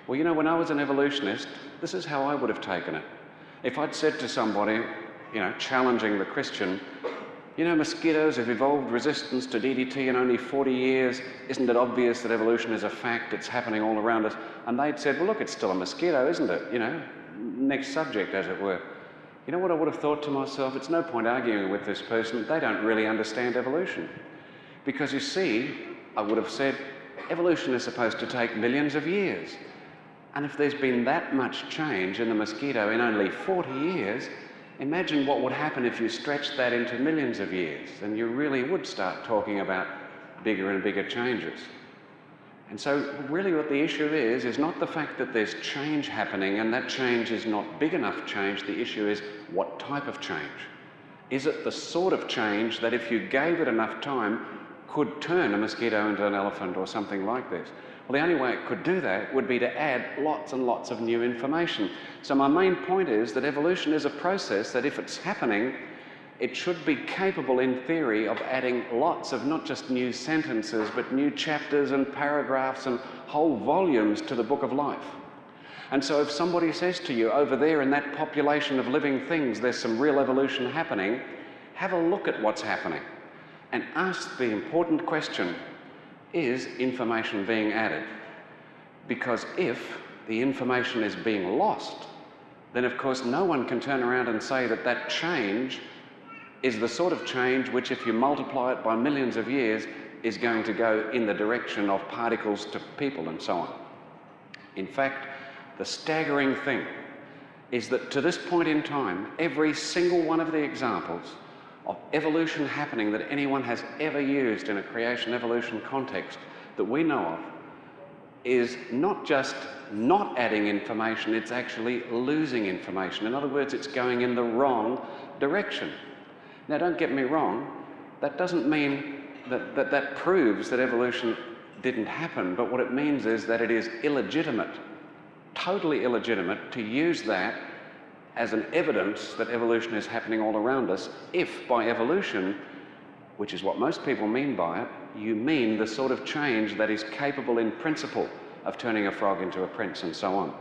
Well, you know, when I was an evolutionist, this is how I would have taken it. If I'd said to somebody, you know, challenging the Christian, you know, mosquitoes have evolved resistance to DDT in only 40 years. Isn't it obvious that evolution is a fact? It's happening all around us. And they'd said, well, look, it's still a mosquito, isn't it? You know, next subject, as it were. You know what I would have thought to myself? It's no point arguing with this person. They don't really understand evolution. Because you see, I would have said, evolution is supposed to take millions of years. And if there's been that much change in the mosquito in only 40 years, imagine what would happen if you stretched that into millions of years, and you really would start talking about bigger and bigger changes. And so really what the issue is not the fact that there's change happening and that change is not big enough change. The issue is what type of change. Is it the sort of change that if you gave it enough time could turn a mosquito into an elephant or something like this? Well, the only way it could do that would be to add lots and lots of new information. So my main point is that evolution is a process that if it's happening, it should be capable in theory of adding lots of not just new sentences, but new chapters and paragraphs and whole volumes to the book of life. And so if somebody says to you, over there in that population of living things, there's some real evolution happening, have a look at what's happening and ask the important question, is information being added? Because if the information is being lost, then of course no one can turn around and say that that change is the sort of change which, if you multiply it by millions of years, is going to go in the direction of particles to people and so on. In fact, the staggering thing is that to this point in time, every single one of the examples of evolution happening that anyone has ever used in a creation-evolution context that we know of is not just not adding information, it's actually losing information. In other words, it's going in the wrong direction. Now, don't get me wrong, that doesn't mean that proves that evolution didn't happen, but what it means is that it is illegitimate, totally illegitimate, to use that as an evidence that evolution is happening all around us, if by evolution, which is what most people mean by it, you mean the sort of change that is capable in principle of turning a frog into a prince and so on.